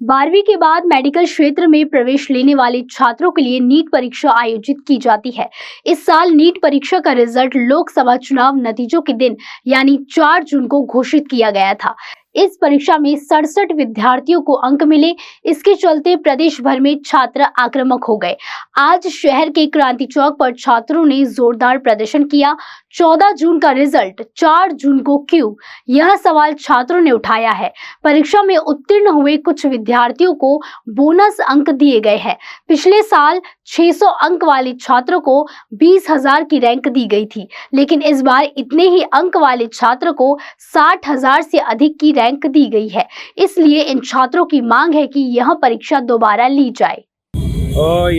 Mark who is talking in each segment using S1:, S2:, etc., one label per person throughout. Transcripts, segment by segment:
S1: 12वीं के बाद मेडिकल क्षेत्र में प्रवेश लेने वाले छात्रों के लिए नीट परीक्षा आयोजित की जाती है। इस साल नीट परीक्षा का रिजल्ट लोकसभा चुनाव नतीजों के दिन यानी 4 जून को घोषित किया गया था। इस परीक्षा में 67 विद्यार्थियों को अंक मिले। इसके चलते प्रदेश भर में छात्र आक्रामक हो गए। आज शहर के क्रांति चौक पर छात्रों ने जोरदार प्रदर्शन किया। 14 जून का रिजल्ट 4 जून को क्यों, यह सवाल छात्रों ने उठाया है। परीक्षा में उत्तीर्ण हुए कुछ विद्यार्थियों को बोनस अंक दिए गए हैं। पिछले साल 600 अंक वाले छात्रों को 20,000 की रैंक दी गई थी, लेकिन इस बार इतने ही अंक वाले छात्र को 60,000 से अधिक की रैंक दी गई है। इसलिए इन छात्रों की मांग है कि यह परीक्षा दोबारा ली जाए।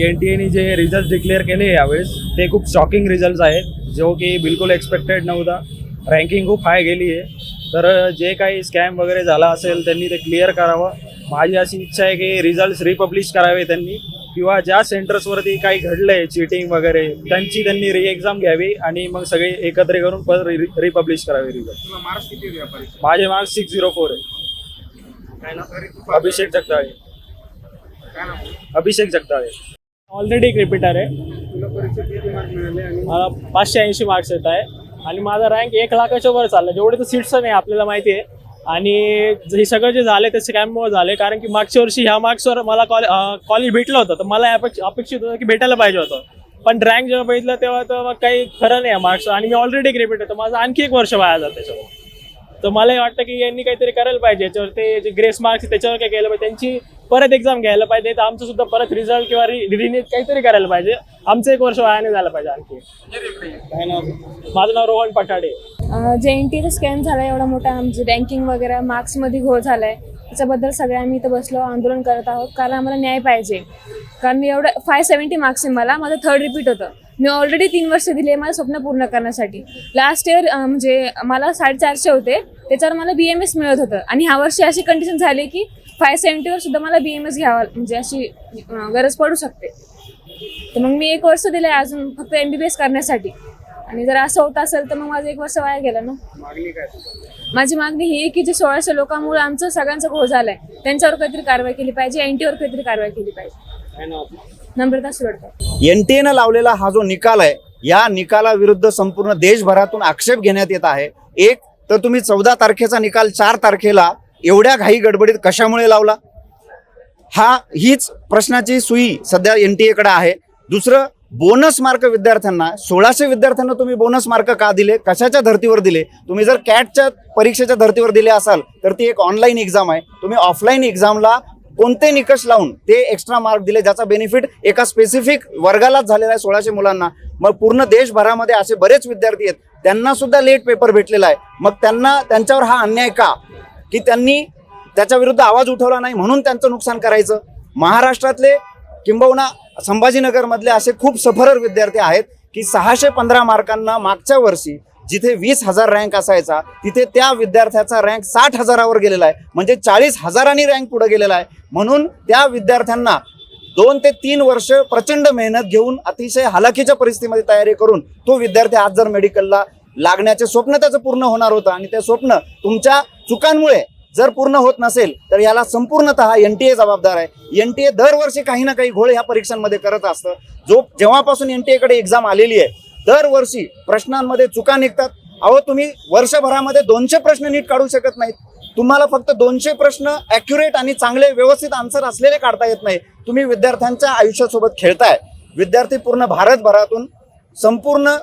S2: एनटीएने जे रिझल्ट डिक्लेअर केले यावेळेस ते खूप शॉकिंग रिझल्ट आहेत, जो की बिलकुल एक्सपेक्टेड नव्हता। रँकिंग खूप हाय गेली आहे, तर जे काही स्कॅम वगैरे झाला असेल त्यांनी ते क्लिअर करावं। माझी अशी इच्छा आहे की रिझल्ट रिपब्लिश करावे त्यांनी, किंवा ज्या सेंटर्सवरती काही घडलंय चीटिंग वगैरे त्यांनी री एक्झाम घ्यावी आणि मग सगळे एकत्र करून परत रिपब्लिश करावे रिझल्ट। माझे मार्क्स 604 आहे। अभिषेक जगदाळे। अभिषेक जगदाळे ऑलरेडी एक रिपीटर आहे। मला 580 मार्क्स येत आहे आणि माझा रँक 1 लाखाच्या वर चालला। जेवढे तर सीट्स नाही आपल्याला माहिती आहे, आणि हे सगळं जे झाले ते स्कॅममुळे झाले। कारण की मागच्या वर्षी ह्या मार्क्सवर मला कॉलेज भेटलं होतं, तर मला अपेक्षित होतं की भेटायला पाहिजे होतं, पण रँक जेव्हा बघितलं तेव्हा तर मग काही खरं नाही मार्क्स, आणि मी ऑलरेडी एक रिपीट होतं। माझं आणखी 1 वर्ष वाया जातं त्याच्यावर। तर मला हे वाटतं की यांनी काहीतरी करायला पाहिजे याच्यावर। ते जे ग्रेस मार्क्स त्याच्यावर काय केलं पाहिजे, त्यांची परत एक्झाम घ्यायला पाहिजे, तर आमचं सुद्धा परत रिझल्ट किंवा रिनीट काहीतरी करायला पाहिजे। आमचं 1 वर्ष वाया नाही झालं पाहिजे आणखी। माझं नाव रोहन पठाडे।
S3: जे एनटीएचा स्कॅम झाला, एवढा मोठा आमची रँकिंग वगैरे मार्क्समध्ये घोळ झाला आहे, त्याच्याबद्दल सगळे आम्ही इथं बसलो आंदोलन करत आहोत। कारण आम्हाला न्याय पाहिजे। कारण एवढं 570 मार्क्स आहे मला 3rd रिपीट होतं। मी ऑलरेडी 3 वर्ष दिले माझं स्वप्न पूर्ण करण्यासाठी। लास्ट इयर म्हणजे मला 450 होते, त्याच्यावर मला BMS मिळत होतं, आणि ह्या वर्षी अशी कंडिशन झाली की 570 वर सुद्धा मला BMS घ्यावा म्हणजे अशी गरज पडू शकते। तर मग मी 1 वर्ष दिलं अजून फक्त MBBS करण्यासाठी, आणि जर असं होत असेल तर मग माझं 1 वर्ष वाया गेलं ना। माझी मागणी ही आहे की जे 1600 लोकांमुळे आमचं सगळ्यांचा घोळ झालाय, त्यांच्यावर काहीतरी कारवाई केली पाहिजे, NTAवर काहीतरी कारवाई केली पाहिजे। नम्रता सुरडकर।
S4: एनटीएनं लावलेला हा जो निकाल आहे, या निकालाविरुद्ध संपूर्ण देशभरातून आक्षेप घेण्यात येत आहे। एक तर तुम्ही 14 तारखेचा निकाल 4 तारखेला एवढ्या घाई गडबडीत कशामुळे लावला, हीच प्रश्नाची सुई सध्या एनटीएकडे आहे। दुसरं, बोनस मार्क विद्यार्थ्यांना 1600 विद्यार्थ्यांना तुम्ही बोनस मार्क का दिले, कशाच्या धर्तीवर दिले? तुम्ही जर कॅटच्या परीक्षेच्या धर्तीवर दिले असाल तर ती एक ऑनलाईन एक्झाम आहे। तुम्ही ऑफलाईन एक्झामला कोणते निकष लावून ते एक्स्ट्रा मार्क दिले, ज्याचा बेनिफिट एका स्पेसिफिक वर्गालाच झालेला आहे 1600 मुलांना। मग पूर्ण देशभरामध्ये असे बरेच विद्यार्थी आहेत, त्यांना सुद्धा लेट पेपर भेटलेला आहे। मग त्यांच्यावर हा अन्याय का, की त्यांनी त्याच्या विरुद्ध आवाज उठवला नाही म्हणून त्यांचं नुकसान करायचं? महाराष्ट्रातले किंबहुना संभाजीनगरमधले असे खूप सफरर विद्यार्थी आहेत की 615 मार्कांना मागच्या वर्षी जिथे 20,000 रँक असायचा, तिथे त्या विद्यार्थ्याचा रँक 60,000वर गेलेला आहे, म्हणजे 40,000 रँक पुढे गेलेला आहे। म्हणून त्या विद्यार्थ्यांना 2 ते 3 वर्ष प्रचंड मेहनत घेऊन अतिशय हालाकीच्या परिस्थितीमध्ये तयारी करून तो विद्यार्थी आज जर मेडिकलला लागण्याचे स्वप्न त्याचं पूर्ण होणार होतं, आणि ते स्वप्न तुमच्या चुकांमुळे जर पूर्ण होत नसेल तर याला संपूर्णतः एनटीए जबाबदार आहे। एनटीए दरवर्षी काही ना काही घोळ ह्या परीक्षांमध्ये करत असतं। जेव्हापासून एनटीएकडे एक्झाम आलेली आहे, दरवर्षी प्रश्नांमध्ये चुका निघतात। तुम्ही वर्षभरामध्ये 200 प्रश्न नीट काढू शकत नाहीत। तुम्हाला फक्त 200 प्रश्न ॲक्युरेट आणि चांगले व्यवस्थित आन्सर असलेले काढता येत नाही। तुम्ही विद्यार्थ्यांच्या आयुष्यासोबत खेळताय। विद्यार्थी पूर्ण भारतभरातून संपूर्ण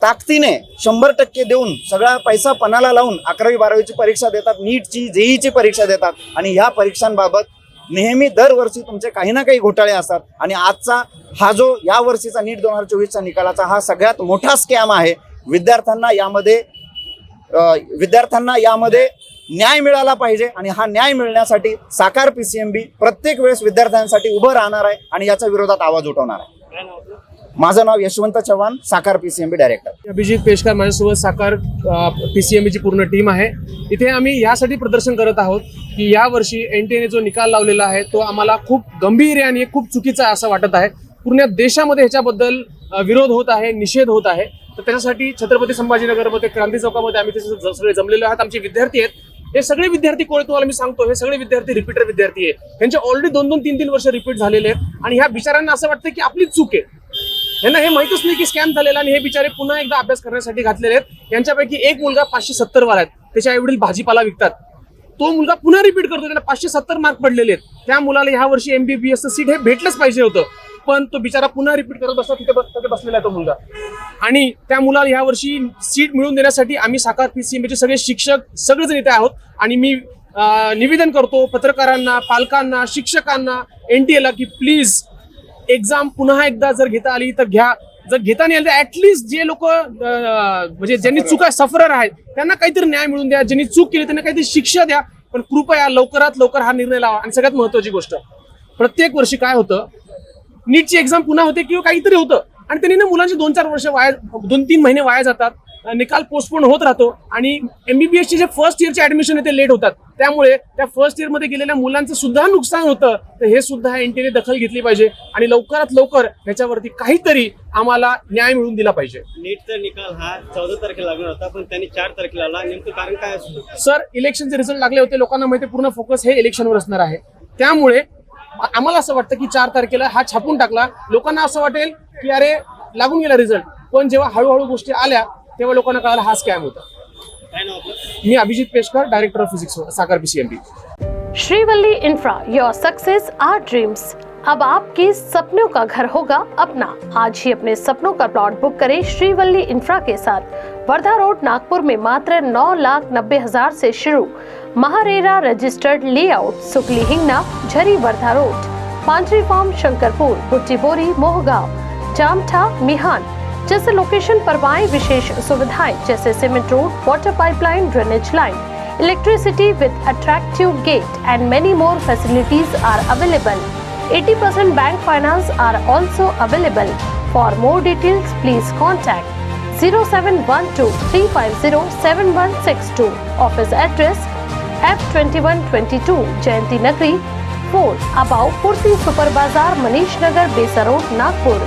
S4: ताकदीने 100% देऊन सगळा पैसा पणाला लावून 11वी 12वीची परीक्षा देतात, नीटची जेईची परीक्षा देतात, आणि ह्या परीक्षांबाबत नेहमी दरवर्षी तुमचे काही ना काही घोटाळे असतात। आणि आजचा हा जो या वर्षीचा नीट 2024चा निकालाचा हा सगळ्यात मोठा स्कॅम आहे। विद्यार्थ्यांना यामध्ये न्याय मिळाला पाहिजे, आणि हा न्याय मिळण्यासाठी साकार PCMB प्रत्येक वेळेस विद्यार्थ्यांसाठी उभं राहणार आहे आणि याच्या विरोधात आवाज उठवणार आहे। माझं नाव यशवंत चव्हाण, साकार PCMB डायरेक्टर।
S5: अभिजित पेशकर माझ्यासोबत साकार PCMBची पूर्ण टीम आहे। इथे आम्ही यासाठी प्रदर्शन करत आहोत की यावर्षी एनटीएने जो निकाल लावलेला आहे तो आम्हाला खूप गंभीर आहे आणि खूप चुकीचा असं वाटत आहे। पूर्ण देशामध्ये ह्याच्याबद्दल विरोध होत आहे, निषेध होत आहे। तर त्याच्यासाठी छत्रपती संभाजीनगरमध्ये क्रांती चौकामध्ये आम्ही सगळे जमलेलो आहोत। आमचे विद्यार्थी आहेत, हे सगळे विद्यार्थी कोण आहेत तुम्हाला मी सांगतो, हे सगळे विद्यार्थी रिपीटर विद्यार्थी आहे. त्यांचे ऑलरेडी 2-3 वर्ष रिपीट झालेले आहेत आणि ह्या बिचाऱ्यांना असं वाटतं की आपलीच चूक आहे. यांना हे माहितच नाही की स्कॅम झालेला आणि हे बिचारे पुन्हा एकदा अभ्यास करण्यासाठी घातलेले आहेत. यांच्यापैकी एक मुलगा 570 वाला आहेत, त्याचे आई वडील भाजीपाला विकतात. तो मुलगा पुन्हा रिपीट करतो, त्याला 570 मार्क पडलेले आहेत. त्या मुलाला ह्या वर्षी MBBS सीट हे भेटलंच पाहिजे होतं, पण तो बिचारा पुन्हा रिपीट करत बसला. तिथे बसलेला आहे तो मुलगा. आणि त्या मुलाला ह्या वर्षी सीट मिळवून देण्यासाठी आम्ही साकार PCMB सगळे शिक्षक सगळेजण इथे आहोत. आणि मी निवेदन करतो पत्रकारांना, पालकांना, शिक्षकांना, NTA ला की प्लीज एक्झाम पुन्हा एकदा जर घेता आली तर घ्या. जर घेता नाही आली तर ऍटलिस्ट जे लोक म्हणजे ज्यांनी चुका सफरर आहेत त्यांना काहीतरी न्याय मिळून द्या. ज्यांनी चूक केली त्यांना काहीतरी शिक्षा द्या, पण कृपया लवकरात लवकर हा निर्णय लावा. आणि सगळ्यात महत्वाची गोष्ट, प्रत्येक वर्षी काय होतं, नीटची एक्झाम पुन्हा होते किंवा काहीतरी होतं आणि त्यांनी ना मुलांचे 2-4 वर्ष वाया, 2-3 महिने वाया जातात, निकाल पोस्टपोन होत राहतो आणि MBBS चे जे फर्स्ट इयरचे ऍडमिशन आहे ते लेट होतात. त्यामुळे त्या फर्स्ट इयर मध्ये गेलेल्या मुलांचं सुद्धा नुकसान होतं. तर हे सुद्धा NTA ने दखल घेतली पाहिजे आणि लवकरात लवकर ह्याच्यावरती काहीतरी आम्हाला न्याय मिळवून दिला पाहिजे.
S6: नीटचा निकाल हा 14 तारखेला लागणार होता, पण त्यांनी 4 तारखेला लावला. नेमकं कारण काय असतं?
S5: सर, इलेक्शनचे रिझल्ट लागले होते, लोकांना माहिती पूर्ण फोकस हे इलेक्शनवर असणार आहे. त्यामुळे आम्हाला असं वाटतं की 4 तारखेला हा छापून टाकला. लोकांना असं वाटेल की अरे लागून गेला रिझल्ट, पण जेव्हा हळूहळू गोष्टी आल्या तेव्हा लोकांना कळालं हा स्कॅम होता.
S6: काय नाव आपलं?
S5: मी Abhijit Peshkar, director of physics, Sakar PCMB.
S7: Shrivalli infra, your success our dreams. अब आपके सपनों का घर होगा अपना। आज ही अपने सपनों का प्लॉट बुक करें श्रीवल्ली इंफ्रा के साथ। वर्धा रोड, नागपुर में मात्र 9,90,000 से शुरू। महारेरा रजिस्टर्ड लेआउट, सुकली हिंगना, झरी वर्धा रोड, पांचरी फार्म, शंकरपुर, बुट्टी बोरी, मोहगांव, जामठा, मिहान जैसे लोकेशन पर पाएं विशेष सुविधाएं जैसे cement road, water pipeline, drainage line, electricity with attractive gate and many more facilities are available. 80% bank finance are also available. For more details, please contact 0712 350 7162. Office address F2122 Jayanti Nagri, 4 above Pursi Super Bazaar, Manish Nagar, Besa Road, Nagpur.